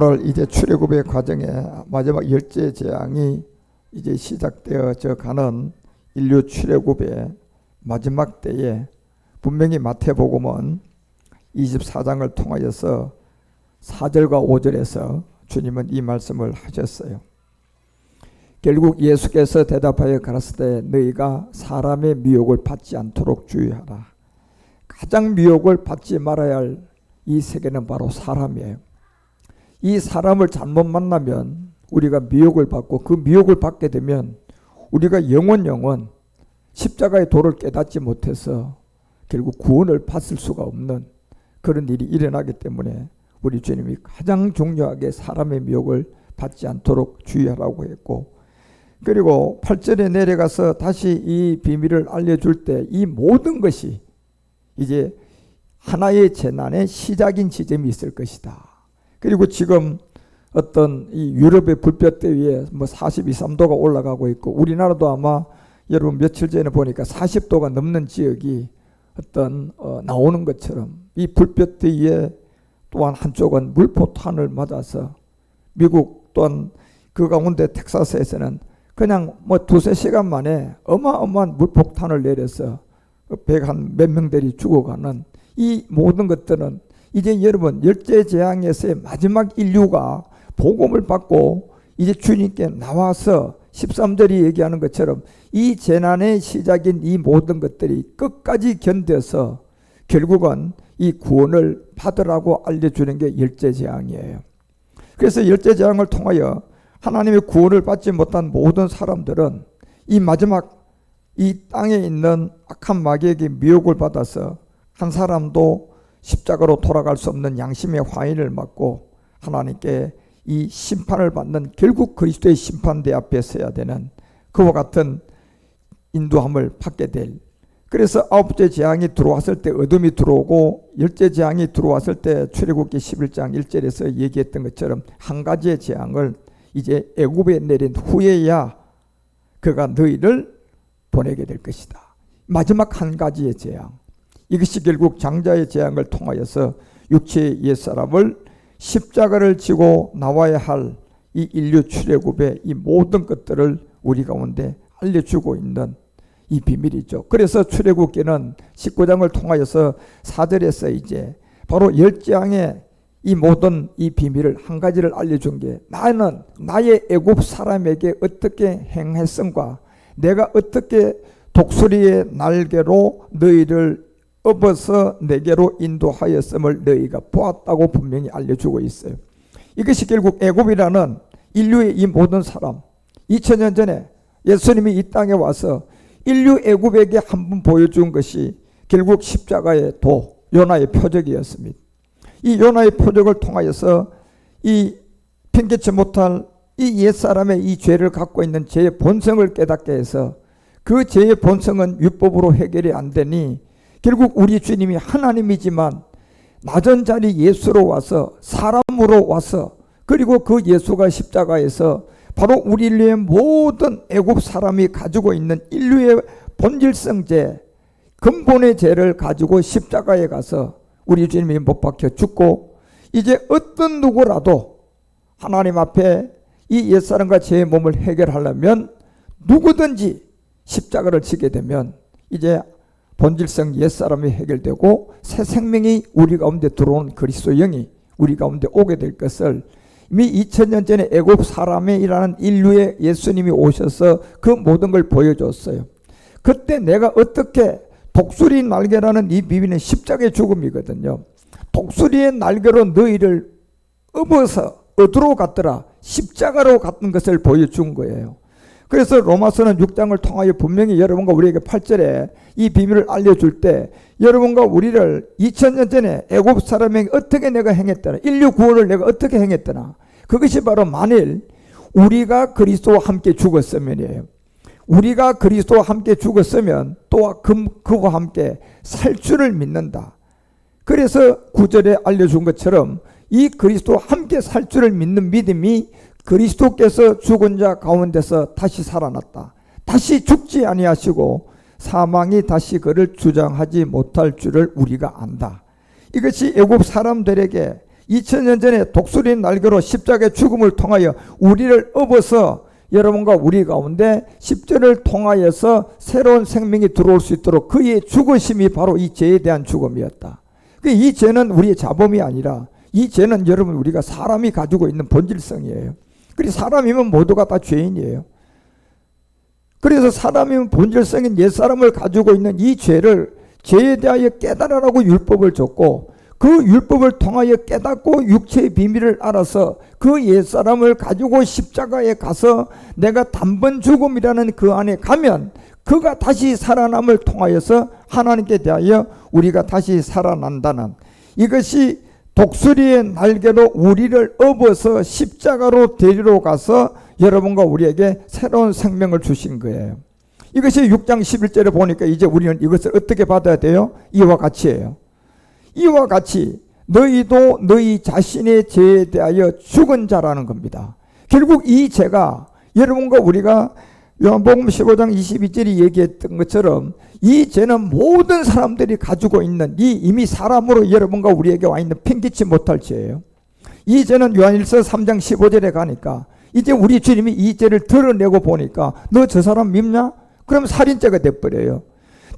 오늘 이제 출애굽의 과정에 마지막 열째 재앙이 이제 시작되어져 가는 인류 출애굽의 마지막 때에 분명히 마태복음은 24장을 통하여서 4절과 5절에서 주님은 이 말씀을 하셨어요. 결국 예수께서 대답하여 가라사대 너희가 사람의 미혹을 받지 않도록 주의하라. 가장 미혹을 받지 말아야 할 이 세계는 바로 사람이에요. 이 사람을 잘못 만나면 우리가 미혹을 받고 그 미혹을 받게 되면 우리가 영원 십자가의 도를 깨닫지 못해서 결국 구원을 받을 수가 없는 그런 일이 일어나기 때문에 우리 주님이 가장 중요하게 사람의 미혹을 받지 않도록 주의하라고 했고, 그리고 8절에 내려가서 다시 이 비밀을 알려줄 때 이 모든 것이 이제 하나의 재난의 시작인 지점이 있을 것이다. 그리고 지금 어떤 이 유럽의 불볕대위에 42, 3도가 올라가고 있고, 우리나라도 아마 여러분 며칠 전에 보니까 40도가 넘는 지역이 어떤 나오는 것처럼 이 불볕대위에 또한 한쪽은 물포탄을 맞아서 미국 또한 그 가운데 텍사스에서는 그냥 두세 시간 만에 어마어마한 물폭탄을 내려서 100한 몇 명들이 죽어가는 이 모든 것들은 이제 여러분 열째 재앙에서의 마지막 인류가 복음을 받고 이제 주님께 나와서 13절이 얘기하는 것처럼 이 재난의 시작인 이 모든 것들이 끝까지 견뎌서 결국은 이 구원을 받으라고 알려주는 게 열째 재앙이에요. 그래서 열째 재앙을 통하여 하나님의 구원을 받지 못한 모든 사람들은 이 마지막 이 땅에 있는 악한 마귀에게 미혹을 받아서 한 사람도 십자가로 돌아갈 수 없는 양심의 화인을 맞고 하나님께 이 심판을 받는, 결국 그리스도의 심판대 앞에 서야 되는 그와 같은 인도함을 받게 될, 그래서 아홉째 재앙이 들어왔을 때 어둠이 들어오고 열째 재앙이 들어왔을 때 출애굽기 11장 1절에서 얘기했던 것처럼 한 가지의 재앙을 이제 애굽에 내린 후에야 그가 너희를 보내게 될 것이다. 마지막 한 가지의 재앙, 이것이 결국 장자의 재앙을 통하여서 육체의 옛사람을 십자가를 지고 나와야 할 이 인류 출애굽의 이 모든 것들을 우리 가운데 알려주고 있는 이 비밀이죠. 그래서 출애굽기는 19장을 통하여서 4절에서 이제 바로 열재앙의 이 모든 이 비밀을 한 가지를 알려준 게, 나는 나의 애굽 사람에게 어떻게 행했음과 내가 어떻게 독수리의 날개로 너희를 업어서 내게로 인도하였음을 너희가 보았다고 분명히 알려주고 있어요. 이것이 결국 애굽이라는 인류의 이 모든 사람, 2000년 전에 예수님이 이 땅에 와서 인류 애굽에게 한번 보여준 것이 결국 십자가의 도, 요나의 표적이었습니다. 이 요나의 표적을 통하여서 이 핑계치 못할 이 옛사람의 이 죄를 갖고 있는 죄의 본성을 깨닫게 해서 그 죄의 본성은 율법으로 해결이 안 되니 결국 우리 주님이 하나님이지만 낮은 자리 예수로 와서 사람으로 와서, 그리고 그 예수가 십자가에서 바로 우리 인류의 모든 애굽 사람이 가지고 있는 인류의 본질성 죄, 근본의 죄를 가지고 십자가에 가서 우리 주님이 못 박혀 죽고, 이제 어떤 누구라도 하나님 앞에 이 옛사람과 죄의 몸을 해결하려면 누구든지 십자가를 지게 되면 이제 본질성 옛사람이 해결되고 새 생명이 우리 가운데 들어오는 그리스도 영이 우리 가운데 오게 될 것을 이미 2000년 전에 애굽 사람이라는 인류의 예수님이 오셔서 그 모든 걸 보여줬어요. 그때 내가 어떻게, 독수리 날개라는 이 비밀은 십자가의 죽음이거든요. 독수리의 날개로 너희를 업어서 어디로 갔더라? 십자가로 갔던 것을 보여준 거예요. 그래서 로마서는 6장을 통하여 분명히 여러분과 우리에게 8절에 이 비밀을 알려줄 때 여러분과 우리를 2000년 전에 애굽 사람에게 어떻게 내가 행했더나, 인류 구원을 내가 어떻게 행했더나, 그것이 바로 만일 우리가 그리스도와 함께 죽었으면이에요. 우리가 그리스도와 함께 죽었으면 또한 그와 함께 살 줄을 믿는다. 그래서 9절에 알려준 것처럼 이 그리스도와 함께 살 줄을 믿는 믿음이 그리스도께서 죽은 자 가운데서 다시 살아났다. 다시 죽지 아니하시고 사망이 다시 그를 주장하지 못할 줄을 우리가 안다. 이것이 애굽 사람들에게 2000년 전에 독수리 날개로 십자가의 죽음을 통하여 우리를 업어서 여러분과 우리 가운데 십자를 통하여서 새로운 생명이 들어올 수 있도록 그의 죽으심이 바로 이 죄에 대한 죽음이었다. 이 죄는 우리의 자범이 아니라 이 죄는 여러분 우리가 사람이 가지고 있는 본질성이에요. 그래서 사람이면 모두가 다 죄인이에요. 그래서 사람이면 본질성인 옛사람을 가지고 있는 이 죄를 죄에 대하여 깨달으라고 율법을 줬고 그 율법을 통하여 깨닫고 육체의 비밀을 알아서 그 옛사람을 가지고 십자가에 가서 내가 단번 죽음이라는 그 안에 가면 그가 다시 살아남을 통하여서 하나님께 대하여 우리가 다시 살아난다는 이것이 독수리의 날개로 우리를 업어서 십자가로 데리러 가서 여러분과 우리에게 새로운 생명을 주신 거예요. 이것이 6장 11절에 보니까 이제 우리는 이것을 어떻게 받아야 돼요? 이와 같이예요. 이와 같이 너희도 너희 자신의 죄에 대하여 죽은 자라는 겁니다. 결국 이 죄가 여러분과 우리가 요한복음 15장 22절이 얘기했던 것처럼 이 죄는 모든 사람들이 가지고 있는 이 이미 사람으로 여러분과 우리에게 와 있는 핑계치 못할 죄예요. 이 죄는 요한일서 3장 15절에 가니까 이제 우리 주님이 이 죄를 드러내고 보니까 너 저 사람 밉냐? 그럼 살인죄가 돼버려요.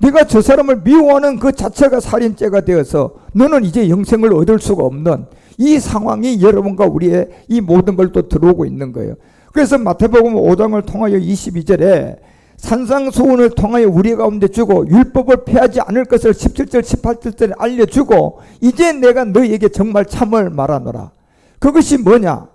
네가 저 사람을 미워하는 그 자체가 살인죄가 되어서 너는 이제 영생을 얻을 수가 없는 이 상황이 여러분과 우리의 이 모든 걸 또 들어오고 있는 거예요. 그래서 마태복음 5장을 통하여 22절에 산상수훈을 통하여 우리 가운데 주고 율법을 폐하지 않을 것을 17절 18절에 알려주고 이제 내가 너희에게 정말 참을 말하노라. 그것이 뭐냐?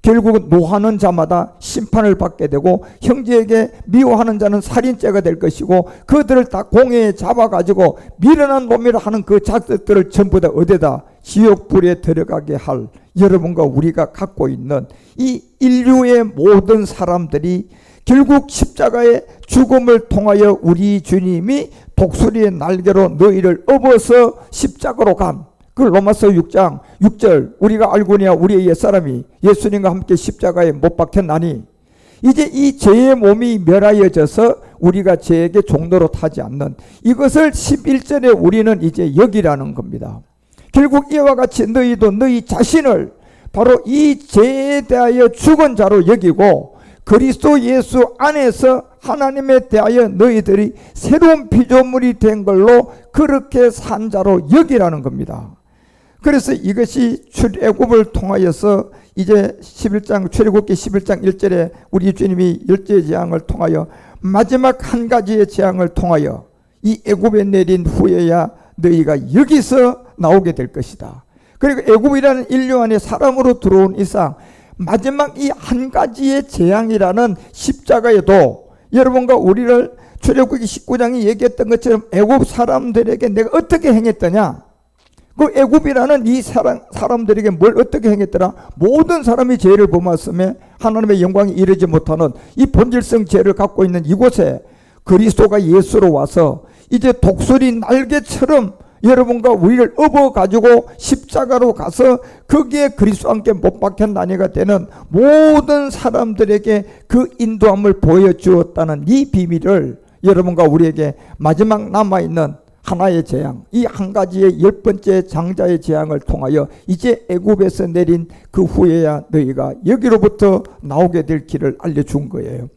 결국은 노하는 자마다 심판을 받게 되고 형제에게 미워하는 자는 살인죄가 될 것이고 그들을 다 공회에 잡아가지고 미련한 놈이라 하는 그 자식들을 전부 다 어디다 지옥불에 들어가게 할 여러분과 우리가 갖고 있는 이 인류의 모든 사람들이 결국 십자가의 죽음을 통하여 우리 주님이 독수리의 날개로 너희를 업어서 십자가로 간 그 로마서 6장 6절 우리가 알고니와 우리의 옛사람이 예수님과 함께 십자가에 못 박혔나니 이제 이 죄의 몸이 멸하여져서 우리가 죄에게 종로로 타지 않는 이것을 11절에 우리는 이제 여기라는 겁니다. 결국 이와 같이 너희도 너희 자신을 바로 이 죄에 대하여 죽은 자로 여기고 그리스도 예수 안에서 하나님에 대하여 너희들이 새로운 피조물이 된 걸로 그렇게 산 자로 여기라는 겁니다. 그래서 이것이 출애굽을 통하여서 이제 11장 출애굽기 11장 1절에 우리 주님이 열째 재앙을 통하여 마지막 한 가지의 재앙을 통하여 이 애굽에 내린 후에야 너희가 여기서 나오게 될 것이다. 그리고 애굽이라는 인류 안에 사람으로 들어온 이상 마지막 이 한 가지의 재앙이라는 십자가에도 여러분과 우리를 출애굽기 19장이 얘기했던 것처럼 애굽 사람들에게 내가 어떻게 행했더냐? 그 애굽이라는 이 사람들에게 뭘 어떻게 행했더라? 모든 사람이 죄를 범했음에 하나님의 영광이 이르지 못하는 이 본질성 죄를 갖고 있는 이곳에 그리스도가 예수로 와서 이제 독수리 날개처럼 여러분과 우리를 업어가지고 십자가로 가서 거기에 그리스도와 함께 못 박혔나니가 되는 모든 사람들에게 그 인도함을 보여주었다는 이 비밀을 여러분과 우리에게 마지막 남아있는 하나의 재앙, 이 한 가지의 10번째 장자의 재앙을 통하여 이제 애굽에서 내린 그 후에야 너희가 여기로부터 나오게 될 길을 알려준 거예요.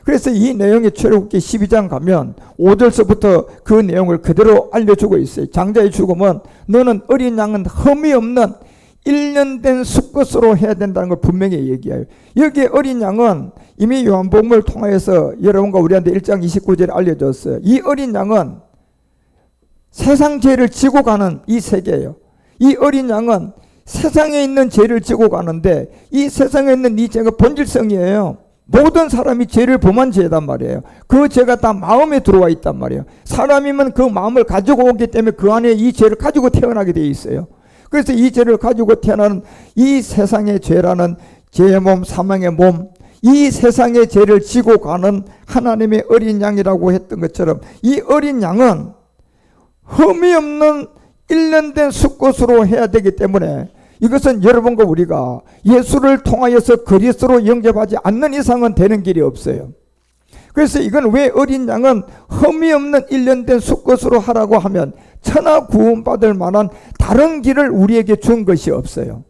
그래서 이 내용이 출애굽기 12장 가면 5절서부터 그 내용을 그대로 알려주고 있어요. 장자의 죽음은 너는 어린 양은 흠이 없는 1년 된 수컷으로 해야 된다는 걸 분명히 얘기해요. 여기에 어린 양은 이미 요한복음을 통해서 여러분과 우리한테 1장 29절에 알려줬어요. 이 어린 양은 세상 죄를 지고 가는 이 세계예요. 이 어린 양은 세상에 있는 죄를 지고 가는데 이 세상에 있는 이 죄가 본질성이에요. 모든 사람이 죄를 범한 죄단 말이에요. 그 죄가 다 마음에 들어와 있단 말이에요. 사람이면 그 마음을 가지고 오기 때문에 그 안에 이 죄를 가지고 태어나게 되어 있어요. 그래서 이 죄를 가지고 태어나는 이 세상의 죄라는 죄의 몸, 사망의 몸, 이 세상의 죄를 지고 가는 하나님의 어린 양이라고 했던 것처럼 이 어린 양은 흠이 없는 1년 된 수컷으로 해야 되기 때문에 이것은 여러분과 우리가 예수를 통하여서 그리스도로 영접하지 않는 이상은 되는 길이 없어요. 그래서 이건 왜 어린 양은 흠이 없는 1년 된 수컷으로 하라고 하면 천하 구원받을 만한 다른 길을 우리에게 준 것이 없어요.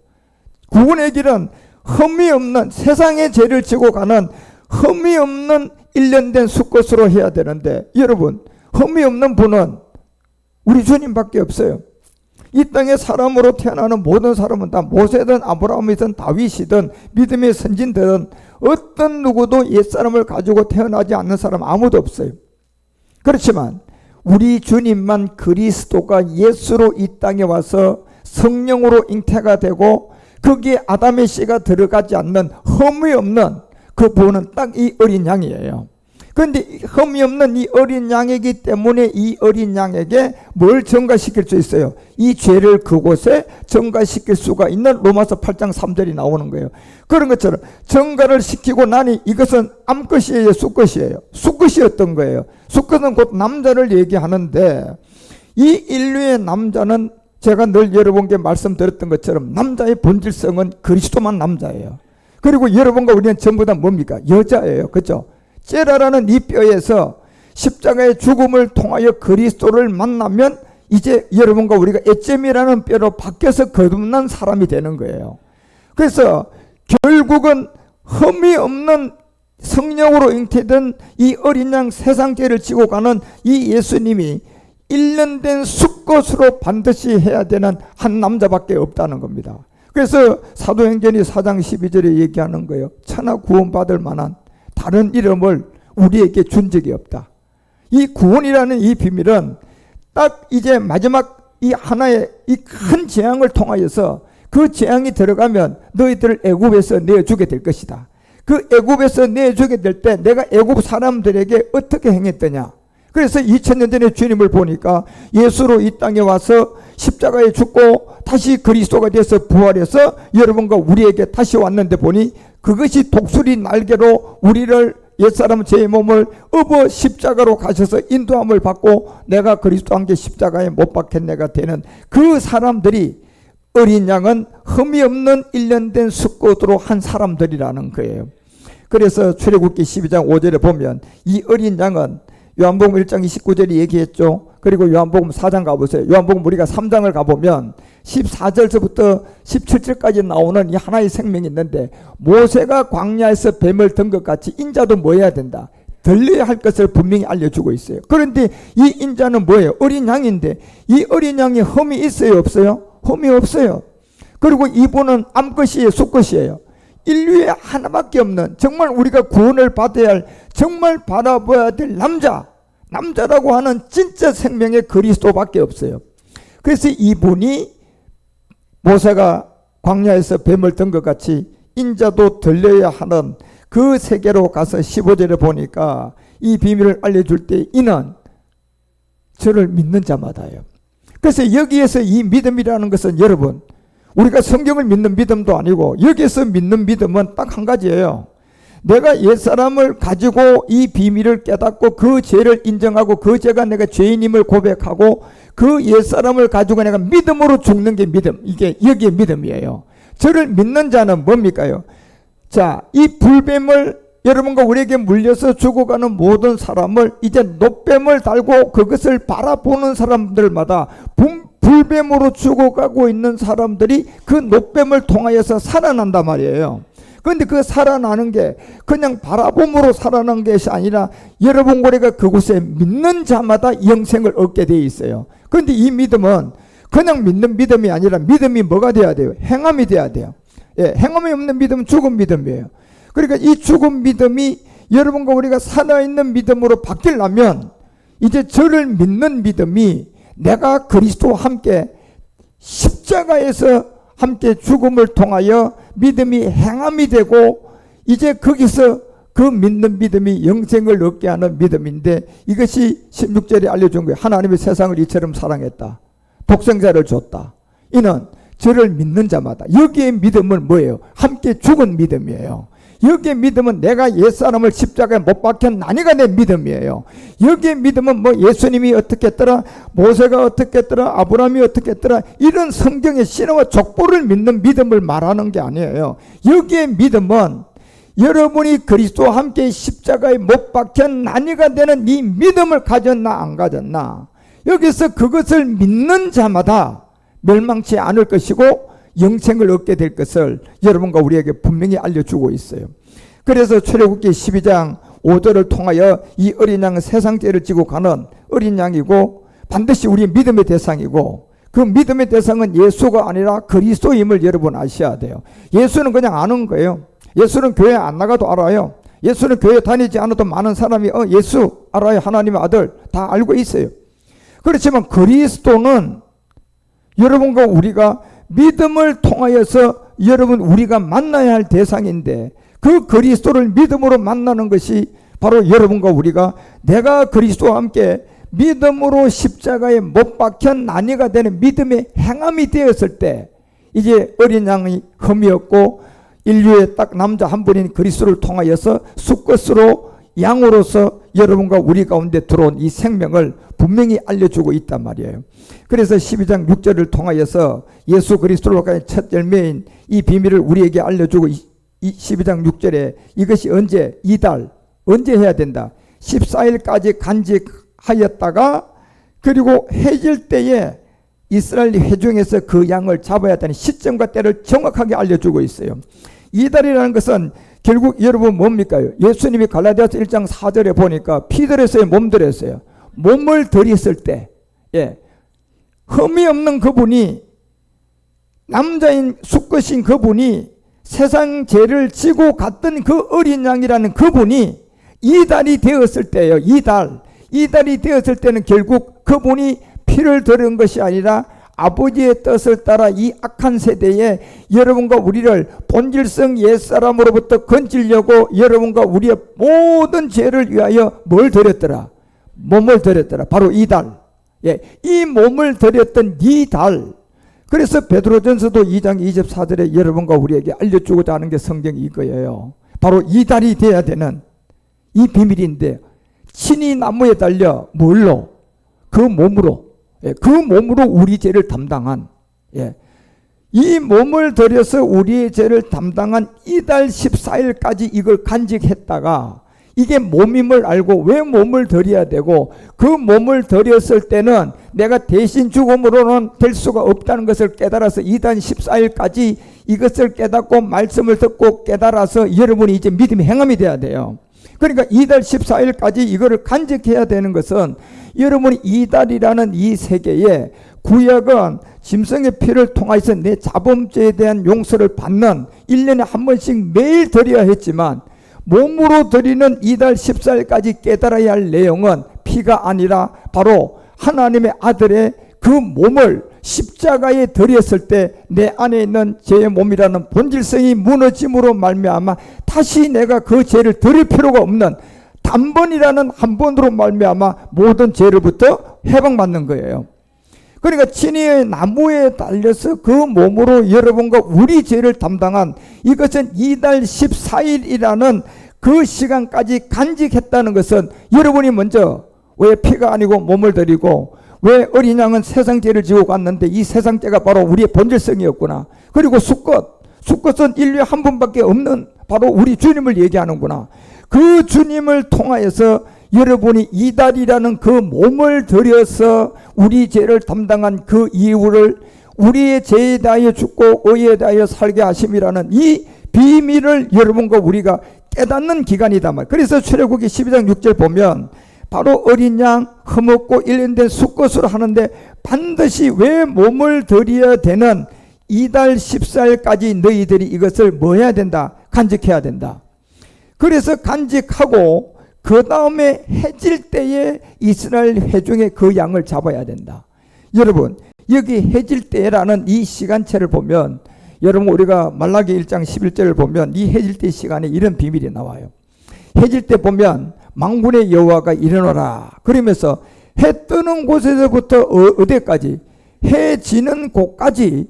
구원의 길은 흠이 없는, 세상의 죄를 지고 가는 흠이 없는 일련된 수컷으로 해야 되는데, 여러분, 흠이 없는 분은 우리 주님밖에 없어요. 이 땅에 사람으로 태어나는 모든 사람은 다 모세든 아브라함이든 다윗이든 믿음의 선진들은 어떤 누구도 옛사람을 가지고 태어나지 않는 사람 아무도 없어요. 그렇지만 우리 주님만 그리스도가 예수로 이 땅에 와서 성령으로 잉태가 되고 거기에 아담의 씨가 들어가지 않는 흠이 없는 그 부분은 딱 이 어린 양이에요. 그런데 흠이 없는 이 어린 양이기 때문에 이 어린 양에게 뭘 전가시킬 수 있어요? 이 죄를 그곳에 전가시킬 수가 있는 로마서 8장 3절이 나오는 거예요. 그런 것처럼 전가를 시키고 나니 이것은 암컷이에요, 수컷이에요? 수컷이었던 거예요. 수컷은 곧 남자를 얘기하는데, 이 인류의 남자는 제가 늘 여러분께 말씀드렸던 것처럼 남자의 본질성은 그리스도만 남자예요. 그리고 여러분과 우리는 전부 다 뭡니까? 여자예요. 그렇죠? 째라라는 이 뼈에서 십자가의 죽음을 통하여 그리스도를 만나면 이제 여러분과 우리가 에쩨이라는 뼈로 바뀌어서 거듭난 사람이 되는 거예요. 그래서 결국은 흠이 없는 성령으로 잉태된 이 어린 양 세상 죄를 지고 가는 이 예수님이 일련된 수컷으로 반드시 해야 되는 한 남자밖에 없다는 겁니다. 그래서 사도행전이 4장 12절에 얘기하는 거예요. 천하 구원받을 만한 다른 이름을 우리에게 준 적이 없다. 이 구원이라는 이 비밀은 딱 이제 마지막 이 하나의 이 큰 재앙을 통하여서 그 재앙이 들어가면 너희들을 애굽에서 내어주게 될 것이다. 그 애굽에서 내어주게 될 때 내가 애굽 사람들에게 어떻게 행했더냐. 그래서 2000년 전에 주님을 보니까 예수로 이 땅에 와서 십자가에 죽고 다시 그리스도가 돼서 부활해서 여러분과 우리에게 다시 왔는데 보니 그것이 독수리 날개로 우리를 옛사람 제 몸을 업어 십자가로 가셔서 인도함을 받고 내가 그리스도와 함께 십자가에 못 박혔네가 되는 그 사람들이 어린 양은 흠이 없는 일련된 수컷으로 한 사람들이라는 거예요. 그래서 출애굽기 12장 5절에 보면 이 어린 양은 요한복음 1장 29절이 얘기했죠. 그리고 요한복음 4장 가보세요. 요한복음 우리가 3장을 가보면 14절서부터 17절까지 나오는 이 하나의 생명이 있는데, 모세가 광야에서 뱀을 든 것 같이 인자도 뭐 해야 된다? 들려야 할 것을 분명히 알려주고 있어요. 그런데 이 인자는 뭐예요? 어린 양인데 이 어린 양이 흠이 있어요, 없어요? 흠이 없어요. 그리고 이분은 암컷이에요, 수컷이에요? 인류에 하나밖에 없는, 정말 우리가 구원을 받아야 할, 정말 바라봐야 될 남자라고 하는 진짜 생명의 그리스도밖에 없어요. 그래서 이분이 모세가 광야에서 뱀을 든 것 같이 인자도 들려야 하는 그 세계로 가서 15절에 보니까 이 비밀을 알려줄 때 이는 저를 믿는 자마다예요. 그래서 여기에서 이 믿음이라는 것은 여러분, 우리가 성경을 믿는 믿음도 아니고 여기에서 믿는 믿음은 딱 한 가지예요. 내가 옛사람을 가지고 이 비밀을 깨닫고 그 죄를 인정하고 그 죄가 내가 죄인임을 고백하고 그 옛사람을 가지고 내가 믿음으로 죽는 게 믿음. 이게 여기에 믿음이에요. 저를 믿는 자는 뭡니까요? 자, 이 불뱀을 여러분과 우리에게 물려서 죽어가는 모든 사람을 이제 노뱀을 달고 그것을 바라보는 사람들마다 불뱀으로 죽어가고 있는 사람들이 그 노뱀을 통하여서 살아난단 말이에요. 그런데 그 살아나는 게 그냥 바라봄으로 살아나는 것이 아니라 여러분 우리가 그곳에 믿는 자마다 영생을 얻게 되어 있어요. 그런데 이 믿음은 그냥 믿는 믿음이 아니라 믿음이 뭐가 돼야 돼요? 행함이 돼야 돼요. 예, 행함이 없는 믿음은 죽은 믿음이에요. 그러니까 이 죽은 믿음이 여러분과 우리가 살아있는 믿음으로 바뀌려면 이제 저를 믿는 믿음이 내가 그리스도와 함께 십자가에서 함께 죽음을 통하여 믿음이 행함이 되고 이제 거기서 그 믿는 믿음이 영생을 얻게 하는 믿음인데, 이것이 16절에 알려준 거예요. 하나님이 세상을 이처럼 사랑했다. 독생자를 줬다. 이는 저를 믿는 자마다. 여기에 믿음은 뭐예요? 함께 죽은 믿음이에요. 여기에 믿음은 내가 옛사람을 십자가에 못 박혔나니가 내 믿음이에요. 여기에 믿음은 뭐 예수님이 어떻게 했더라, 모세가 어떻게 했더라, 아브라함이 어떻게 했더라, 이런 성경의 신화와 족보를 믿는 믿음을 말하는 게 아니에요. 여기에 믿음은 여러분이 그리스도와 함께 십자가에 못 박혔나니가 되는 이 믿음을 가졌나 안 가졌나, 여기서 그것을 믿는 자마다 멸망치 않을 것이고 영생을 얻게 될 것을 여러분과 우리에게 분명히 알려주고 있어요. 그래서 출애굽기 12장 5절을 통하여 이 어린 양은 세상죄를 지고 가는 어린 양이고 반드시 우리의 믿음의 대상이고, 그 믿음의 대상은 예수가 아니라 그리스도임을 여러분 아셔야 돼요. 예수는 그냥 아는 거예요. 예수는 교회 안 나가도 알아요. 예수는 교회 다니지 않아도 많은 사람이 예수 알아요. 하나님의 아들 다 알고 있어요. 그렇지만 그리스도는 여러분과 우리가 믿음을 통하여서 여러분 우리가 만나야 할 대상인데, 그 그리스도를 믿음으로 만나는 것이 바로 여러분과 우리가 내가 그리스도와 함께 믿음으로 십자가에 못 박혀 난이가 되는 믿음의 행함이 되었을 때, 이제 어린 양이 흠이 없고 인류의 딱 남자 한 분인 그리스도를 통하여서 수컷으로 양으로서 여러분과 우리 가운데 들어온 이 생명을 분명히 알려주고 있단 말이에요. 그래서 12장 6절을 통하여서 예수 그리스도로 가는 첫 열매인 이 비밀을 우리에게 알려주고, 이 12장 6절에 이것이 언제, 이달 언제 해야 된다, 14일까지 간직하였다가 그리고 해질 때에 이스라엘 회중에서 그 양을 잡아야 되는 시점과 때를 정확하게 알려주고 있어요. 이달이라는 것은 결국 여러분 뭡니까? 예수님이 갈라디아서 1장 4절에 보니까 피들였어요, 몸들였어요? 몸을 들였을 때, 흠이 없는 그분이, 남자인 수컷인 그분이, 세상 죄를 지고 갔던 그 어린 양이라는 그분이 이달이 되었을 때예요. 이달이 되었을 때는 결국 그분이 피를 들은 것이 아니라 아버지의 뜻을 따라 이 악한 세대에 여러분과 우리를 본질성 옛사람으로부터 건지려고 여러분과 우리의 모든 죄를 위하여 뭘 드렸더라? 몸을 드렸더라. 바로 이달. 이 몸을 드렸던 이달. 그래서 베드로전서도 2장 24절에 여러분과 우리에게 알려주고자 하는 게 성경이 이거예요. 바로 이달이 돼야 되는 이 비밀인데, 친히 나무에 달려 뭘로? 그 몸으로 우리 죄를 담당한, 이 몸을 들여서 우리의 죄를 담당한 이달 14일까지 이걸 간직했다가, 이게 몸임을 알고 왜 몸을 드려야 되고, 그 몸을 드렸을 때는 내가 대신 죽음으로는 될 수가 없다는 것을 깨달아서 이달 14일까지 이것을 깨닫고 말씀을 듣고 깨달아서 여러분이 이제 믿음의 행함이 돼야 돼요. 그러니까 이달 14일까지 이거를 간직해야 되는 것은, 여러분이 이달이라는 이 세계에 구약은 짐승의 피를 통해서 내 자범죄에 대한 용서를 받는 1년에 한 번씩 매일 드려야 했지만, 몸으로 드리는 이달 14일까지 깨달아야 할 내용은 피가 아니라 바로 하나님의 아들의 그 몸을 십자가에 드렸을 때 내 안에 있는 죄의 몸이라는 본질성이 무너짐으로 말미암아 다시 내가 그 죄를 드릴 필요가 없는 단번이라는 한 번으로 말미암아 모든 죄로부터 해방받는 거예요. 그러니까 친히 나무에 달려서 그 몸으로 여러분과 우리 죄를 담당한, 이것은 이달 14일이라는 그 시간까지 간직했다는 것은, 여러분이 먼저 왜 피가 아니고 몸을 드리고, 왜 어린 양은 세상 죄를 지고 갔는데 이 세상 죄가 바로 우리의 본질성이었구나. 그리고 수컷은 인류에 한 분밖에 없는 바로 우리 주님을 얘기하는구나. 그 주님을 통하여서 여러분이 이달이라는 그 몸을 들여서 우리 죄를 담당한 그 이유를 우리의 죄에 대하여 죽고 의에 대하여 살게 하심이라는 이 비밀을 여러분과 우리가 깨닫는 기간이다 말. 그래서 출애굽기 12장 6절 보면 바로 어린 양 흠없고 일련된 수컷으로 하는데, 반드시 왜 몸을 드려야 되는 이달 14일까지 너희들이 이것을 뭐 해야 된다? 간직해야 된다. 그래서 간직하고 그 다음에 해질 때에 이스라엘 회중의 그 양을 잡아야 된다. 여러분, 여기 해질 때라는 이 시간체를 보면, 여러분 우리가 말라기 1장 11절을 보면 이 해질 때 시간에 이런 비밀이 나와요. 해질 때 보면 만군의 여호와가 일어나라 그러면서 해 뜨는 곳에서부터 어디까지? 해 지는 곳까지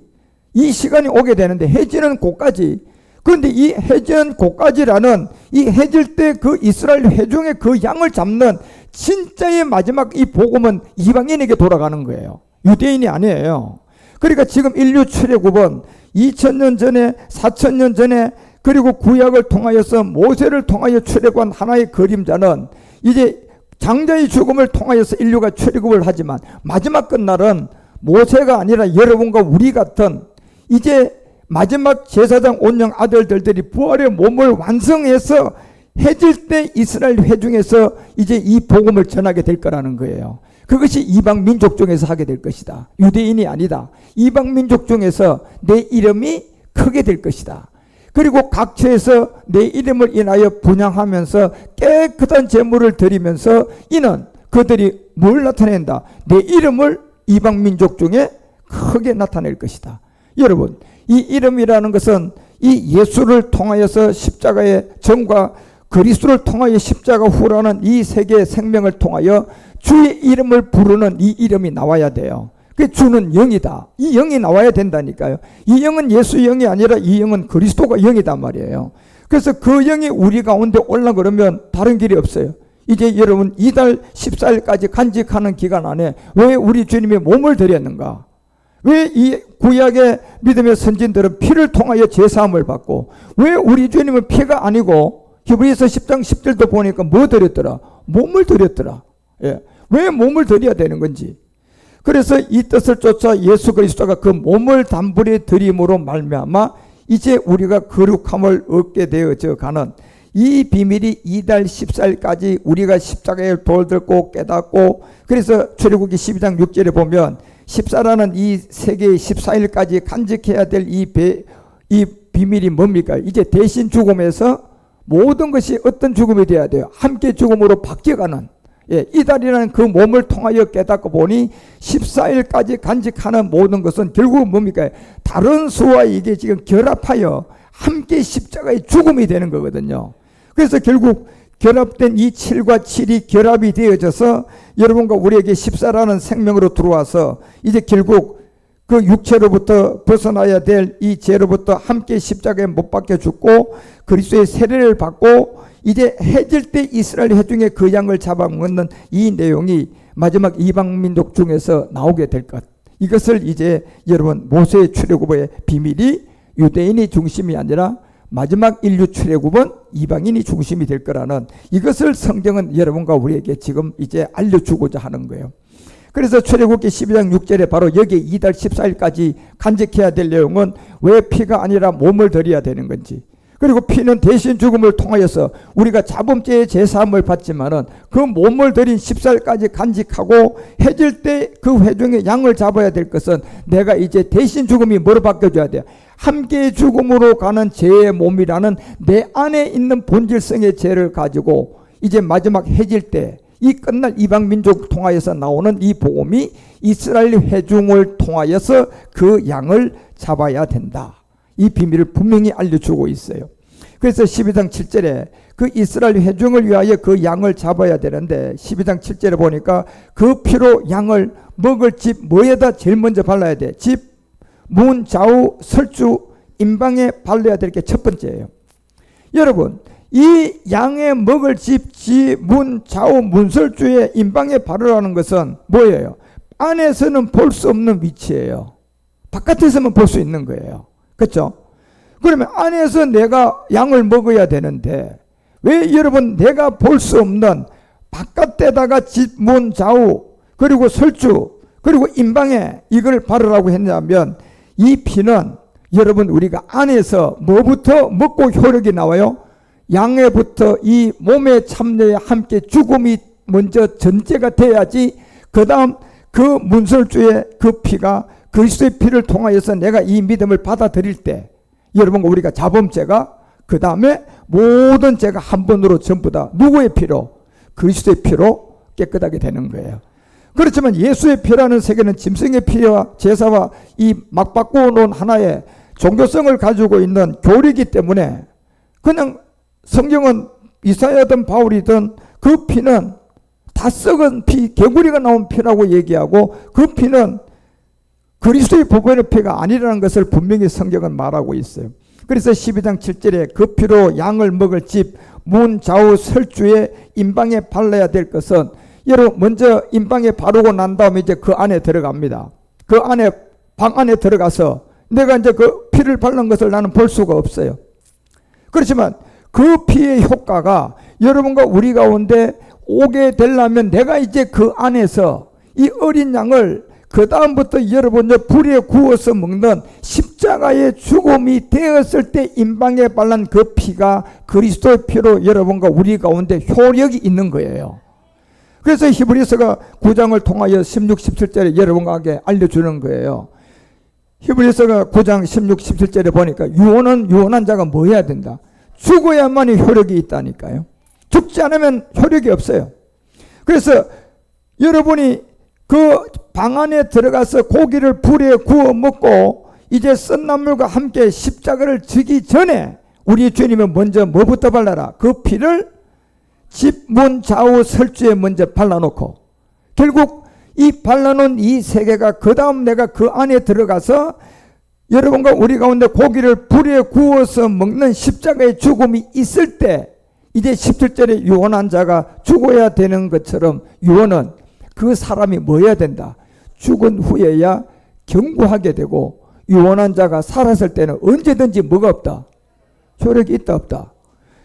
이 시간이 오게 되는데, 해 지는 곳까지. 그런데 이 해 지는 곳까지라는 이 해질 때 그 이스라엘 회중의 그 양을 잡는 진짜의 마지막 이 복음은 이방인에게 돌아가는 거예요. 유대인이 아니에요. 그러니까 지금 인류 출애굽은 2000년 전에 4000년 전에 그리고 구약을 통하여서 모세를 통하여 출애굽한 하나의 그림자는, 이제 장자의 죽음을 통하여서 인류가 출애굽을 하지만 마지막 끝날은 모세가 아니라 여러분과 우리 같은 이제 마지막 제사장 온영 아들들이 부활의 몸을 완성해서 해질 때 이스라엘 회중에서 이제 이 복음을 전하게 될 거라는 거예요. 그것이 이방 민족 중에서 하게 될 것이다. 유대인이 아니다. 이방 민족 중에서 내 이름이 크게 될 것이다. 그리고 각처에서 내 이름을 인하여 분향하면서 깨끗한 제물을 드리면서 이는 그들이 뭘 나타낸다? 내 이름을 이방 민족 중에 크게 나타낼 것이다. 여러분, 이 이름이라는 것은 이 예수를 통하여서 십자가의 정과 그리스도를 통하여 십자가 후라는 이 세계의 생명을 통하여 주의 이름을 부르는 이 이름이 나와야 돼요. 그 주는 영이다. 이 영이 나와야 된다니까요. 이 영은 예수의 영이 아니라 이 영은 그리스도가 영이단 말이에요. 그래서 그 영이 우리 가운데 올라 그러면 다른 길이 없어요. 이제 여러분 이달 14일까지 간직하는 기간 안에 왜 우리 주님이 몸을 드렸는가? 왜 이 구약의 믿음의 선진들은 피를 통하여 제사함을 받고 왜 우리 주님은 피가 아니고 히브리서 10장 10절도 보니까 뭐 드렸더라? 몸을 드렸더라. 예. 왜 몸을 드려야 되는 건지. 그래서 이 뜻을 쫓아 예수 그리스도가 그 몸을 단번에 드림으로 말미암아 이제 우리가 거룩함을 얻게 되어져 가는 이 비밀이 이달 14일까지 우리가 십자가에 돌들고 깨닫고 그래서 출애굽기 12장 6절에 보면 14라는 이 세계의 14일까지 간직해야 될 이 비밀이 뭡니까? 이제 대신 죽음에서 모든 것이 어떤 죽음이 되어야 돼요? 함께 죽음으로 바뀌어가는 이달이라는 그 몸을 통하여 깨닫고 보니 14일까지 간직하는 모든 것은 결국은 뭡니까? 다른 수와 이게 지금 결합하여 함께 십자가의 죽음이 되는 거거든요. 그래서 결국 결합된 이 7과 7이 결합이 되어져서 여러분과 우리에게 14라는 생명으로 들어와서 이제 결국 그 육체로부터 벗어나야 될 이 죄로부터 함께 십자가에 못 박혀 죽고 그리스도의 세례를 받고 이제 해질 때 이스라엘 회중의 그 양을 잡아먹는 이 내용이 마지막 이방민족 중에서 나오게 될 것. 이것을 이제 여러분 모세의 출애굽의 비밀이 유대인이 중심이 아니라 마지막 인류 출애굽은 이방인이 중심이 될 거라는 이것을 성경은 여러분과 우리에게 지금 이제 알려주고자 하는 거예요. 그래서 출애굽기 12장 6절에 바로 여기 이달 14일까지 간직해야 될 내용은 왜 피가 아니라 몸을 드려야 되는 건지 그리고 피는 대신 죽음을 통하여서 우리가 자범죄의 제사함을 받지만은 그 몸을 드린 14일까지 간직하고 해질 때 그 회중의 양을 잡아야 될 것은 내가 이제 대신 죽음이 뭐로 바뀌어줘야 돼요? 함께 죽음으로 가는 죄의 몸이라는 내 안에 있는 본질성의 죄를 가지고 이제 마지막 해질 때 이 끝날 이방 민족 통하여서 나오는 이 복음이 이스라엘 회중을 통하여서 그 양을 잡아야 된다. 이 비밀을 분명히 알려주고 있어요. 그래서 12장 7절에 그 이스라엘 회중을 위하여 그 양을 잡아야 되는데 12장 7절에 보니까 그 피로 양을 먹을 집 뭐에다 제일 먼저 발라야 돼? 집, 문, 좌우, 설주, 임방에 발라야 될 게 첫 번째예요. 여러분 이 양의 먹을 집, 문, 좌우, 문설주에 임방에 바르라는 것은 뭐예요? 안에서는 볼 수 없는 위치예요. 바깥에서만 볼 수 있는 거예요. 그렇죠? 그러면 안에서 내가 양을 먹어야 되는데 왜 여러분 내가 볼 수 없는 바깥에다가 집, 문, 좌우 그리고 설주 그리고 임방에 이걸 바르라고 했냐면 이 피는 여러분 우리가 안에서 뭐부터 먹고 효력이 나와요? 양에부터 이 몸의 참여에 함께 죽음이 먼저 전제가 돼야지 그 다음 그 문설주의 그 피가 그리스도의 피를 통하여서 내가 이 믿음을 받아들일 때 여러분과 우리가 자범죄가 그 다음에 모든 죄가 한 번으로 전부 다 누구의 피로? 그리스도의 피로 깨끗하게 되는 거예요. 그렇지만 예수의 피라는 세계는 짐승의 피와 제사와 이 막 바꿔놓은 하나의 종교성을 가지고 있는 교리이기 때문에 그냥 성경은 이사야든 바울이든 그 피는 다 썩은 피, 개구리가 나온 피라고 얘기하고 그 피는 그리스도의 보혈의 피가 아니라는 것을 분명히 성경은 말하고 있어요. 그래서 12장 7절에 그 피로 양을 먹을 집, 문, 좌우, 설주에 임방에 발라야 될 것은 여러분 먼저 임방에 바르고 난 다음에 이제 그 안에 들어갑니다. 그 안에 방 안에 들어가서 내가 이제 그 피를 바른 것을 나는 볼 수가 없어요. 그렇지만 그 피의 효과가 여러분과 우리 가운데 오게 되려면 내가 이제 그 안에서 이 어린 양을 그 다음부터 여러분 불에 구워서 먹는 십자가의 죽음이 되었을 때 임방에 발란 그 피가 그리스도의 피로 여러분과 우리 가운데 효력이 있는 거예요. 그래서 히브리서가 9장을 통하여 16, 17절에 여러분과 함께 알려주는 거예요. 히브리서가 9장 16, 17절에 보니까 유언한 자가 뭐 해야 된다? 죽어야만이 효력이 있다니까요. 죽지 않으면 효력이 없어요. 그래서 여러분이 그 방 안에 들어가서 고기를 불에 구워 먹고 이제 썬나물과 함께 십자가를 지기 전에 우리 주님은 먼저 뭐부터 발라라? 그 피를 집 문 좌우 설주에 먼저 발라놓고 결국 이 발라놓은 이 세 개가 그 다음 내가 그 안에 들어가서 여러분과 우리 가운데 고기를 불에 구워서 먹는 십자가의 죽음이 있을 때 이제 17절에 유언한 자가 죽어야 되는 것처럼 유언은 그 사람이 뭐 해야 된다? 죽은 후에야 경고하게 되고 유언한 자가 살았을 때는 언제든지 뭐가 없다? 효력이 있다 없다?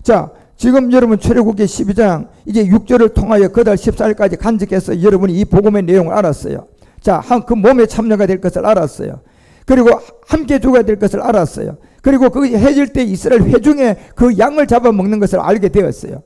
자, 지금 여러분 출애굽기 12장 이제 6절을 통하여 그달 14일까지 간직해서 여러분이 이 복음의 내용을 알았어요. 자, 그 몸에 참여가 될 것을 알았어요. 그리고 함께 죽어야 될 것을 알았어요. 그리고 그 해질 때 이스라엘 회중에 그 양을 잡아먹는 것을 알게 되었어요.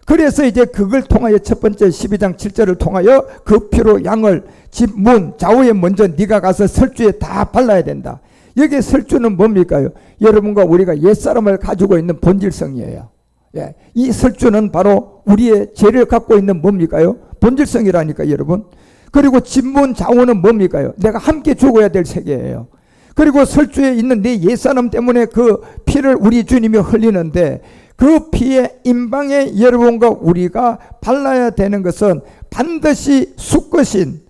그래서 이제 그걸 통하여 첫 번째 12장 7절을 통하여 그 피로 양을 집 문 좌우에 먼저 네가 가서 설주에 다 발라야 된다. 여기 설주는 뭡니까요? 여러분과 우리가 옛사람을 가지고 있는 본질성이에요. 예, 이 설주는 바로 우리의 죄를 갖고 있는 뭡니까요? 본질성이라니까 여러분. 그리고 집 문 좌우는 뭡니까요? 내가 함께 죽어야 될 세계예요. 그리고 설주에 있는 내 옛사람 때문에 그 피를 우리 주님이 흘리는데 그 피에 임방에 여러분과 우리가 발라야 되는 것은 반드시 수컷인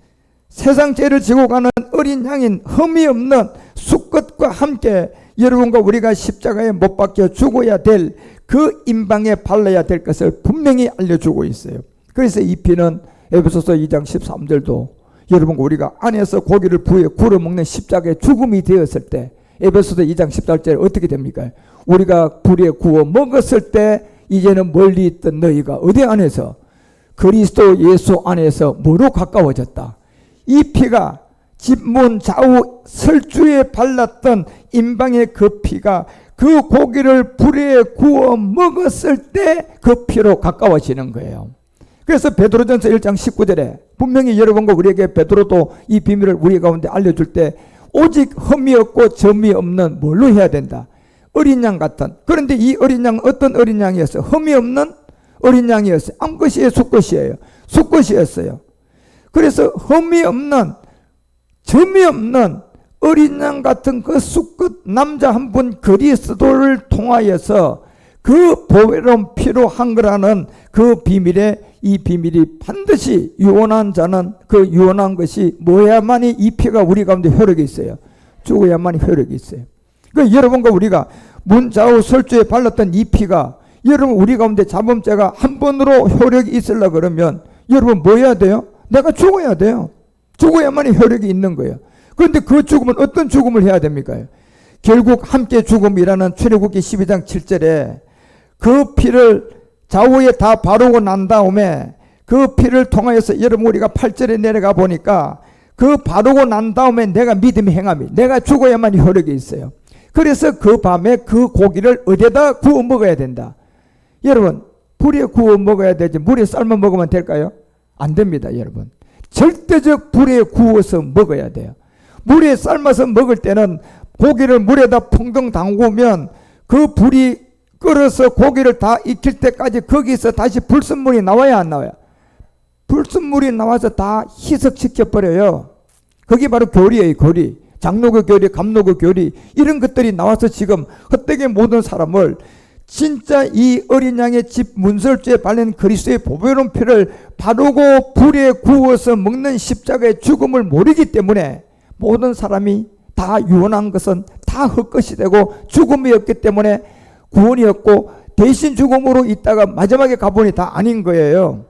세상 죄를 지고 가는 어린 양인 흠이 없는 수컷과 함께 여러분과 우리가 십자가에 못 박혀 죽어야 될 그 임방에 발라야 될 것을 분명히 알려주고 있어요. 그래서 이 피는 에베소서 2장 13절도 여러분과 우리가 안에서 고기를 부에 구워 먹는 십자가의 죽음이 되었을 때 에베소서 2장 14절에 어떻게 됩니까? 우리가 불에 구워 먹었을 때 이제는 멀리 있던 너희가 어디 안에서? 그리스도 예수 안에서 뭐로 가까워졌다? 이 피가 집문 좌우 설주에 발랐던 임방의 그 피가 그 고기를 불에 구워 먹었을 때 그 피로 가까워지는 거예요. 그래서 베드로전서 1장 19절에 분명히 여러분과 우리에게 베드로도 이 비밀을 우리 가운데 알려줄 때 오직 흠이 없고 점이 없는 뭘로 해야 된다? 어린 양 같은. 그런데 이 어린 양은 어떤 어린 양이었어요? 흠이 없는 어린 양이었어요. 암컷이에요? 수컷이에요? 수컷이었어요. 그래서 흠이 없는 점이 없는 어린 양 같은 그 수컷 남자 한 분 그리스도를 통하여서 그 보배로운 피로 한 거라는 그 비밀에 이 비밀이 반드시 유언한 자는 그 유언한 것이 뭐야만이 이 피가 우리 가운데 효력이 있어요. 죽어야만이 효력이 있어요. 그 여러분과 우리가 문 좌우 설주에 발랐던 이 피가 여러분 우리 가운데 자범죄가 한 번으로 효력이 있으려 그러면 여러분 뭐 해야 돼요? 내가 죽어야 돼요. 죽어야만이 효력이 있는 거예요. 그런데 그 죽음은 어떤 죽음을 해야 됩니까? 결국 함께 죽음이라는 출애굽기 12장 7절에 그 피를 좌우에 다 바르고 난 다음에 그 피를 통하여서 여러분 우리가 8절에 내려가 보니까 그 바르고 난 다음에 내가 믿음의 행함이 내가 죽어야만 효력이 있어요. 그래서 그 밤에 그 고기를 어디에다 구워 먹어야 된다. 여러분 불에 구워 먹어야 되지 물에 삶아 먹으면 될까요? 안 됩니다. 여러분 절대적 불에 구워서 먹어야 돼요. 물에 삶아서 먹을 때는 고기를 물에다 풍덩 담그면 그 불이 끓어서 고기를 다 익힐 때까지 거기서 다시 불순물이 나와야 안 나와요? 불순물이 나와서 다 희석시켜버려요. 그게 바로 교리예요. 교리. 장로교 교리, 감로교 교리 이런 것들이 나와서 지금 헛되게 모든 사람을 진짜 이 어린 양의 집 문설주에 발린 그리스도의 보배로운 피를 바르고 불에 구워서 먹는 십자가의 죽음을 모르기 때문에 모든 사람이 다 유언한 것은 다 헛것이 되고 죽음이 없기 때문에 구원이 없고 대신 죽음으로 있다가 마지막에 가보니 다 아닌 거예요.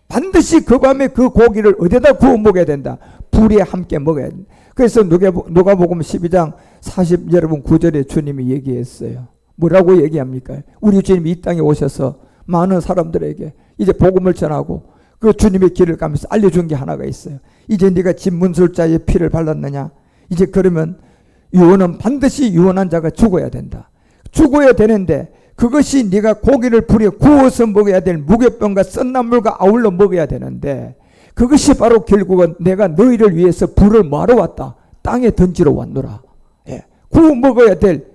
반드시 그 밤에 그 고기를 어디다 구워 먹어야 된다. 불에 함께 먹어야 된다. 그래서 누가복음 12장 40 여러분 9절에 주님이 얘기했어요. 뭐라고 얘기합니까? 우리 주님이 이 땅에 오셔서 많은 사람들에게 이제 복음을 전하고 그 주님의 길을 가면서 알려준 게 하나가 있어요. 이제 네가 진문술자의 피를 발랐느냐? 이제 그러면 유언은 반드시 유언한 자가 죽어야 된다. 죽어야 되는데 그것이 네가 고기를 불에 구워서 먹어야 될 무교병과 썬나물과 아울러 먹어야 되는데 그것이 바로 결국은 내가 너희를 위해서 불을 뭐하러 왔다? 땅에 던지러 왔노라. 예. 구워 먹어야 될,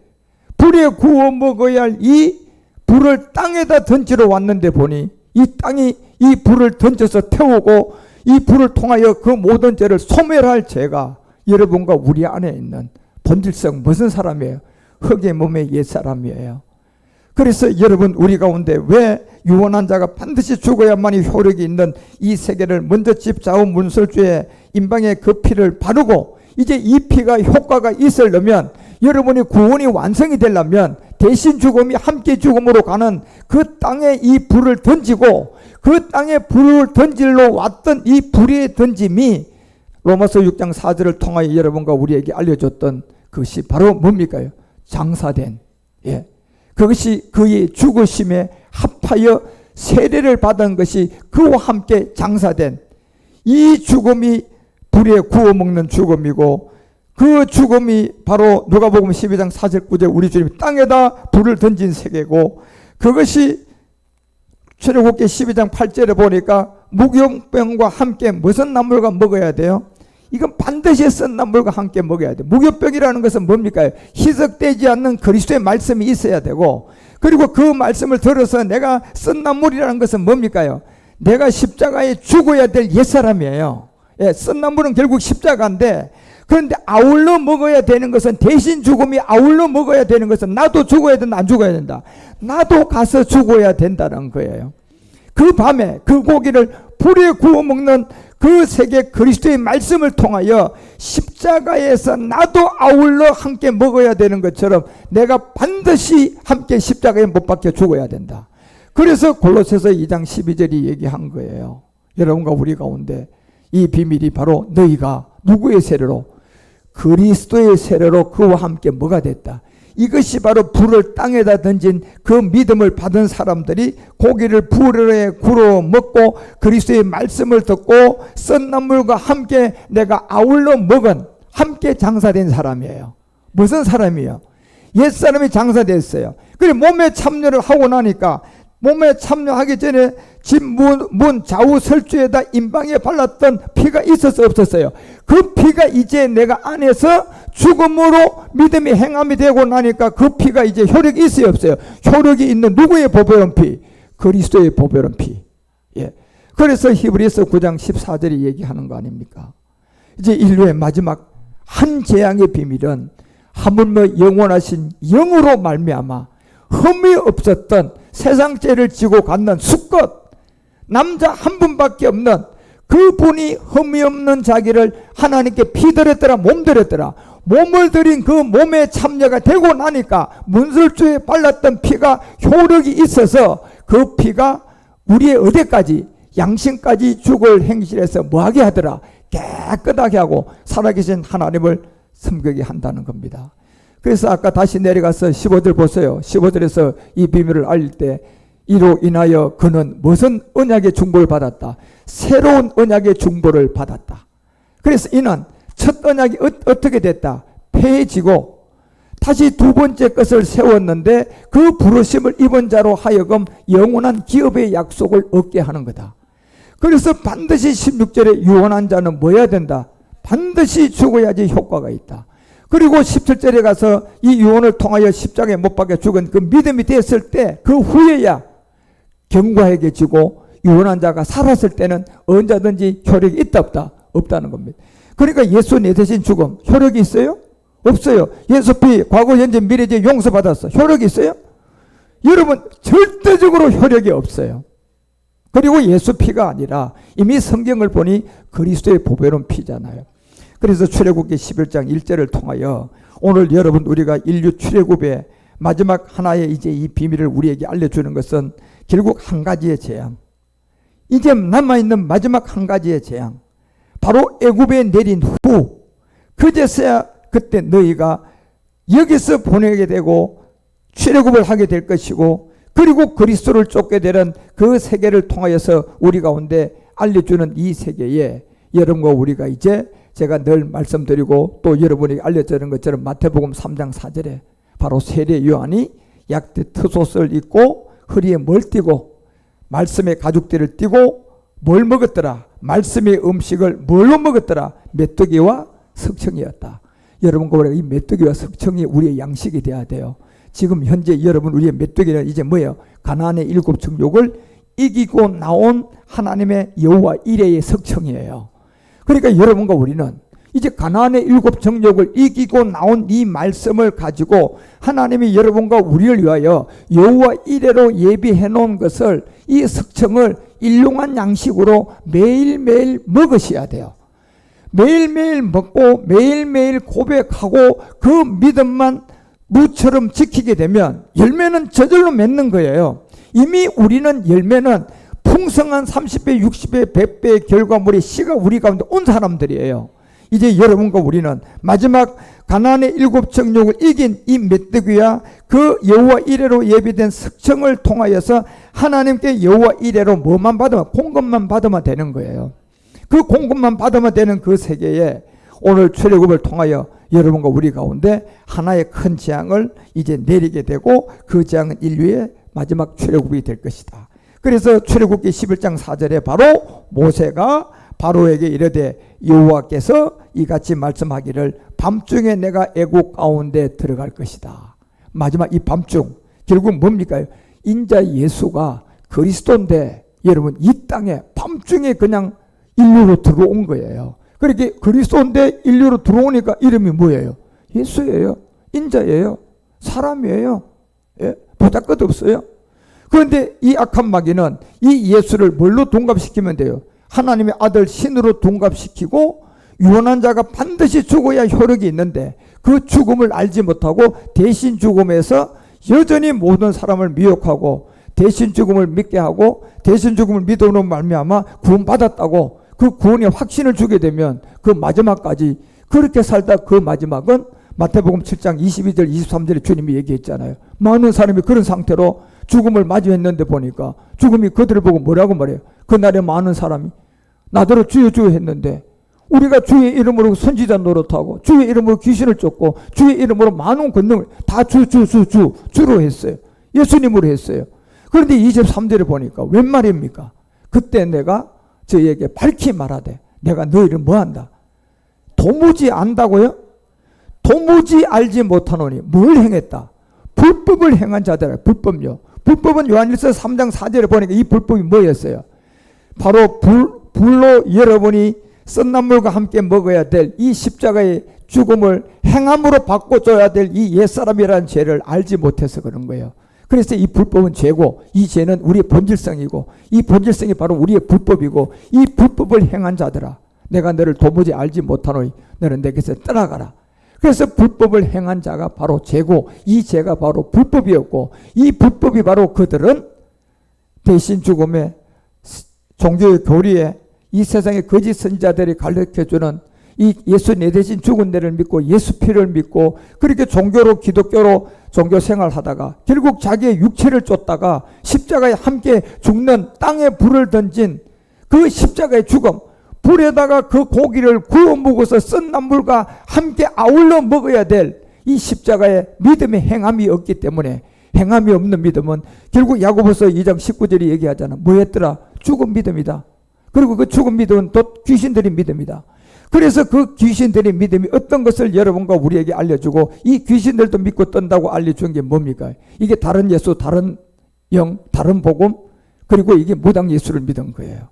불에 구워 먹어야 할 이 불을 땅에다 던지러 왔는데 보니 이 땅이 이 불을 던져서 태우고 이 불을 통하여 그 모든 죄를 소멸할 죄가 여러분과 우리 안에 있는 본질성 무슨 사람이에요? 흙의 몸의 옛사람이에요. 그래서 여러분 우리 가운데 왜 유언한 자가 반드시 죽어야만이 효력이 있는 이 세계를 먼저 집사온 문설주의 임방의 그 피를 바르고 이제 이 피가 효과가 있으려면 여러분이 구원이 완성이 되려면 대신 죽음이 함께 죽음으로 가는 그 땅에 이 불을 던지고 그 땅에 불을 던질러 왔던 이 불의 던짐이 로마서 6장 4절을 통하여 여러분과 우리에게 알려줬던 그것이 바로 뭡니까? 장사된, 예. 그것이 그의 죽으심에 합하여 세례를 받은 것이 그와 함께 장사된 이 죽음이 불에 구워 먹는 죽음이고 그 죽음이 바로 누가복음 12장 4절 9절 우리 주님이 땅에다 불을 던진 세계고 그것이 출애굽기 12장 8절에 보니까 무교병과 함께 무슨 나물과 먹어야 돼요? 이건 반드시 썬나물과 함께 먹어야 돼요. 무교병이라는 것은 뭡니까? 희석되지 않는 그리스도의 말씀이 있어야 되고 그리고 그 말씀을 들어서 내가 썬나물이라는 것은 뭡니까요? 내가 십자가에 죽어야 될 옛사람이에요. 예, 썬나물은 결국 십자가인데 그런데 아울러 먹어야 되는 것은 대신 죽음이 아울러 먹어야 되는 것은 나도 죽어야 된다 안 죽어야 된다? 나도 가서 죽어야 된다는 거예요. 그 밤에 그 고기를 불에 구워 먹는 그 세계 그리스도의 말씀을 통하여 십자가에서 나도 아울러 함께 먹어야 되는 것처럼 내가 반드시 함께 십자가에 못 박혀 죽어야 된다. 그래서 골로새서 2장 12절이 얘기한 거예요. 여러분과 우리 가운데 이 비밀이 바로 너희가 누구의 세례로? 그리스도의 세례로 그와 함께 뭐가 됐다. 이것이 바로 불을 땅에다 던진 그 믿음을 받은 사람들이 고기를 불에 구워 먹고 그리스도의 말씀을 듣고 썬나물과 함께 내가 아울러 먹은 함께 장사된 사람이에요. 무슨 사람이에요? 옛사람이 장사됐어요. 그래 몸에 참여를 하고 나니까 몸에 참여하기 전에 집 문 좌우 설주에다 임방에 발랐던 피가 있었어 없었어요? 그 피가 이제 내가 안에서 죽음으로 믿음이 행함이 되고 나니까 그 피가 이제 효력이 있어요 없어요? 효력이 있는 누구의 보배로운 피? 그리스도의 보배로운 피. 예. 그래서 히브리서 9장 14절이 얘기하는 거 아닙니까? 이제 인류의 마지막 한 재앙의 비밀은 하물며 영원하신 영으로 말미암아 흠이 없었던 세상죄를 지고 갖는 수컷 남자 한 분밖에 없는 그분이 흠이 없는 자기를 하나님께 피드렸더라 몸드렸더라 몸을 들인 그 몸에 참여가 되고 나니까 문설주에 발랐던 피가 효력이 있어서 그 피가 우리의 어디까지 양심까지 죽을 행실에서 뭐하게 하더라 깨끗하게 하고 살아계신 하나님을 섬기게 한다는 겁니다. 그래서 아까 다시 내려가서 15절 보세요. 15절에서 이 비밀을 알릴 때 이로 인하여 그는 무슨 언약의 중보를 받았다. 새로운 언약의 중보를 받았다. 그래서 이는 첫 언약이 어떻게 됐다. 폐해지고 다시 두 번째 것을 세웠는데 그 부르심을 입은 자로 하여금 영원한 기업의 약속을 얻게 하는 거다. 그래서 반드시 16절에 유언한 자는 뭐 해야 된다. 반드시 죽어야지 효과가 있다. 그리고 17절에 가서 이 유언을 통하여 십자가에 못 박혀 죽은 그 믿음이 됐을 때 그 후에야 경과해지고 유언한 자가 살았을 때는 언제든지 효력이 있다 없다? 없다는 겁니다. 그러니까 예수 내 대신 죽음 효력이 있어요? 없어요. 예수 피 과거 현재 미래죄 용서받았어. 효력이 있어요? 여러분 절대적으로 효력이 없어요. 그리고 예수 피가 아니라 이미 성경을 보니 그리스도의 보배로운 피잖아요. 그래서 출애굽기 11장 1절을 통하여 오늘 여러분 우리가 인류 출애굽의 마지막 하나의 이제 이 비밀을 우리에게 알려주는 것은 결국 한 가지의 재앙. 이제 남아있는 마지막 한 가지의 재앙. 바로 애굽에 내린 후 그제서야 그때 너희가 여기서 보내게 되고 출애굽을 하게 될 것이고 그리고 그리스도를 쫓게 되는 그 세계를 통하여서 우리 가운데 알려주는 이 세계에 여러분과 우리가 이제 제가 늘 말씀드리고 또 여러분에게 알려주는 것처럼 마태복음 3장 4절에 바로 세례 요한이 약대 트솥을 입고 허리에 뭘 띠고 말씀의 가죽띠를 띠고 뭘 먹었더라? 말씀의 음식을 뭘로 먹었더라? 메뚜기와 석청이었다. 여러분과 우리가 이 메뚜기와 석청이 우리의 양식이 돼야 돼요. 지금 현재 여러분 우리의 메뚜기는 이제 뭐예요? 가나안의 7 정욕을 이기고 나온 하나님의 여호와 이레의 석청이에요. 그러니까 여러분과 우리는 이제 가나안의 7 정욕을 이기고 나온 이 말씀을 가지고 하나님이 여러분과 우리를 위하여 여호와 이레로 예비해 놓은 것을 이 석청을 일용한 양식으로 매일매일 먹으셔야 돼요. 매일매일 먹고 매일매일 고백하고 그 믿음만 무처럼 지키게 되면 열매는 저절로 맺는 거예요. 이미 우리는 열매는 풍성한 30배, 60배, 100배의 결과물이 씨가 우리 가운데 온 사람들이에요. 이제 여러분과 우리는 마지막 가나안의 7 정욕을 이긴 이 메뚜기와 그 여호와 이레로 예비된 석청을 통하여서 하나님께 여호와 이레로 뭐만 받으면 공급만 받으면 되는 거예요. 그 공급만 받으면 되는 그 세계에 오늘 출애굽을 통하여 여러분과 우리 가운데 하나의 큰 재앙을 이제 내리게 되고 그 재앙은 인류의 마지막 출애굽이 될 것이다. 그래서 출애굽기 11장 4절에 바로 모세가 바로에게 이르되 여호와께서 이같이 말씀하기를 밤중에 내가 애국 가운데 들어갈 것이다. 마지막 이 밤중 결국 뭡니까? 인자 예수가 그리스도인데 여러분 이 땅에 밤중에 그냥 인류로 들어온 거예요. 그렇게 그리스도인데 인류로 들어오니까 이름이 뭐예요? 예수예요. 인자예요. 사람이에요. 예? 보잘것 없어요. 그런데 이 악한 마귀는 이 예수를 뭘로 동갑시키면 돼요? 하나님의 아들 신으로 동갑시키고 유언한 자가 반드시 죽어야 효력이 있는데 그 죽음을 알지 못하고 대신 죽음에서 여전히 모든 사람을 미혹하고 대신 죽음을 믿게 하고 대신 죽음을 믿음으로 말미암아 구원받았다고 그 구원의 확신을 주게 되면 그 마지막까지 그렇게 살다 그 마지막은 마태복음 7장 22절 23절에 주님이 얘기했잖아요. 많은 사람이 그런 상태로 죽음을 마주했는데 보니까 죽음이 그들을 보고 뭐라고 말해요? 그날에 많은 사람이 나더러 주여 주여 했는데 우리가 주의 이름으로 선지자 노릇하고 주의 이름으로 귀신을 쫓고 주의 이름으로 많은 권능을 다 주로 했어요. 예수님으로 했어요. 그런데 23절에 보니까 웬 말입니까? 그때 내가 저희에게 밝히 말하되 내가 너희를 뭐한다? 도무지 안다고요? 도무지 알지 못하노니 뭘 행했다? 불법을 행한 자들아. 불법요. 불법은 요한일서 3장 4절에 보니까 이 불법이 뭐였어요? 바로 불로 여러분이 썬나물과 함께 먹어야 될 이 십자가의 죽음을 행함으로 바꿔줘야 될 이 옛사람이라는 죄를 알지 못해서 그런 거예요. 그래서 이 불법은 죄고 이 죄는 우리의 본질성이고 이 본질성이 바로 우리의 불법이고 이 불법을 행한 자들아 내가 너를 도무지 알지 못하노니 너는 내게서 떠나가라. 그래서 불법을 행한 자가 바로 죄고 이 죄가 바로 불법이었고 이 불법이 바로 그들은 대신 죽음의 종교의 교리에 이 세상의 거짓 선지자들이 가르쳐주는 이 예수 내 대신 죽은 데를 믿고 예수 피를 믿고 그렇게 종교로 기독교로 종교 생활하다가 결국 자기의 육체를 쫓다가 십자가에 함께 죽는 땅에 불을 던진 그 십자가의 죽음 불에다가 그 고기를 구워 먹어서 쓴 나물과 함께 아울러 먹어야 될 이 십자가의 믿음의 행함이 없기 때문에 행함이 없는 믿음은 결국 야고보서 2장 19절이 얘기하잖아. 뭐였더라? 죽은 믿음이다. 그리고 그 죽은 믿음은 또 귀신들의 믿음이다. 그래서 그 귀신들의 믿음이 어떤 것을 여러분과 우리에게 알려주고 이 귀신들도 믿고 떤다고 알려준 게 뭡니까? 이게 다른 예수, 다른 영, 다른 복음 그리고 이게 무당 예수를 믿은 거예요.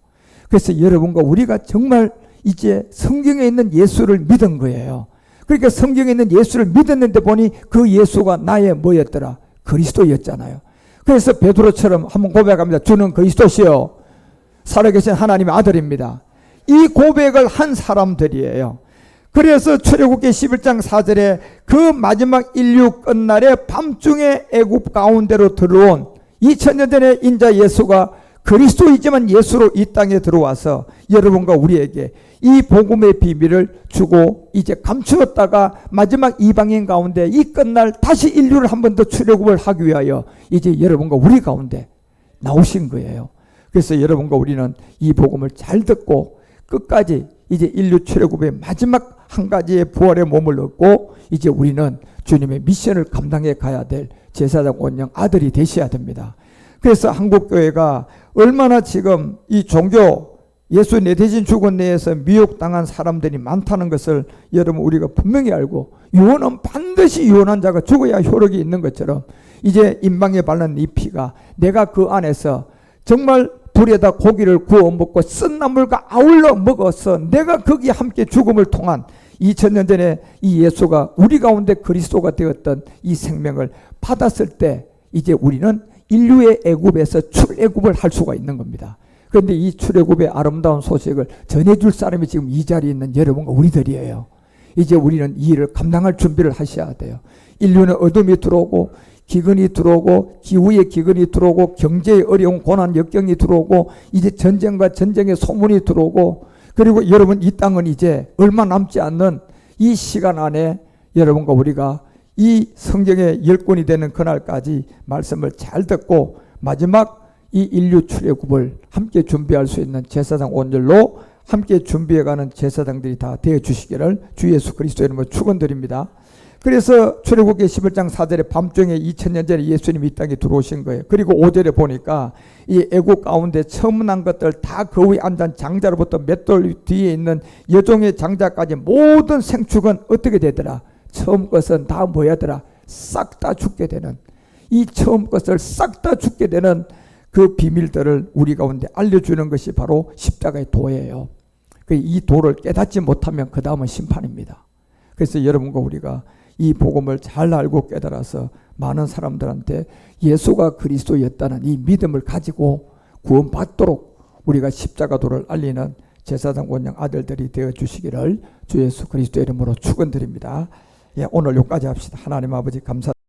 그래서 여러분과 우리가 정말 이제 성경에 있는 예수를 믿은 거예요. 그러니까 성경에 있는 예수를 믿었는데 보니 그 예수가 나의 뭐였더라? 그리스도였잖아요. 그래서 베드로처럼 한번 고백합니다. 주는 그리스도시요 살아계신 하나님의 아들입니다. 이 고백을 한 사람들이에요. 그래서 출애굽기 11장 4절에 그 마지막 인류 끝날에 밤중에 애굽 가운데로 들어온 2000년 전에 인자 예수가 그리스도이지만 예수로 이 땅에 들어와서 여러분과 우리에게 이 복음의 비밀을 주고 이제 감추었다가 마지막 이방인 가운데 이 끝날 다시 인류를 한 번 더 출애굽을 하기 위하여 이제 여러분과 우리 가운데 나오신 거예요. 그래서 여러분과 우리는 이 복음을 잘 듣고 끝까지 이제 인류 출애굽의 마지막 한 가지의 부활의 몸을 얻고 이제 우리는 주님의 미션을 감당해 가야 될 제사장 원령 아들이 되셔야 됩니다. 그래서 한국교회가 얼마나 지금 이 종교 예수 내 대신 죽은 내에서 미혹당한 사람들이 많다는 것을 여러분 우리가 분명히 알고, 유언은 반드시 유언한 자가 죽어야 효력이 있는 것처럼 이제 임방에 바른 이 피가 내가 그 안에서 정말 불에다 고기를 구워 먹고 쓴 나물과 아울러 먹어서 내가 거기에 함께 죽음을 통한 2000년 전에 이 예수가 우리 가운데 그리스도가 되었던 이 생명을 받았을 때 이제 우리는 인류의 애굽에서 출애굽을 할 수가 있는 겁니다. 그런데 이 출애굽의 아름다운 소식을 전해줄 사람이 지금 이 자리에 있는 여러분과 우리들이에요. 이제 우리는 이 일을 감당할 준비를 하셔야 돼요. 인류는 어둠이 들어오고 기근이 들어오고 기후의 기근이 들어오고 경제의 어려운 고난 역경이 들어오고 이제 전쟁과 전쟁의 소문이 들어오고, 그리고 여러분 이 땅은 이제 얼마 남지 않는 이 시간 안에 여러분과 우리가 이 성경의 열권이 되는 그날까지 말씀을 잘 듣고 마지막 이 인류 출애굽을 함께 준비할 수 있는 제사장 온절로 함께 준비해가는 제사장들이 다 되어주시기를 주 예수 그리스도의 이름으로 축원드립니다. 그래서 출애굽기 11장 4절에 밤중에 2000년 전에 예수님이 이 땅에 들어오신 거예요. 그리고 5절에 보니까 이 애국 가운데 처음 난 것들 다 그 위에 앉은 장자로부터 맷돌 뒤에 있는 여종의 장자까지 모든 생축은 어떻게 되더라? 처음 것은 다 뭐야더라? 싹 다 죽게 되는, 이 처음 것을 싹 다 죽게 되는 그 비밀들을 우리 가운데 알려주는 것이 바로 십자가의 도예요. 이 도를 깨닫지 못하면 그 다음은 심판입니다. 그래서 여러분과 우리가 이 복음을 잘 알고 깨달아서 많은 사람들한테 예수가 그리스도였다는 이 믿음을 가지고 구원받도록 우리가 십자가도를 알리는 제사장 원령 아들들이 되어주시기를 주 예수 그리스도의 이름으로 축원드립니다. 오늘 여기까지 합시다. 하나님 아버지 감사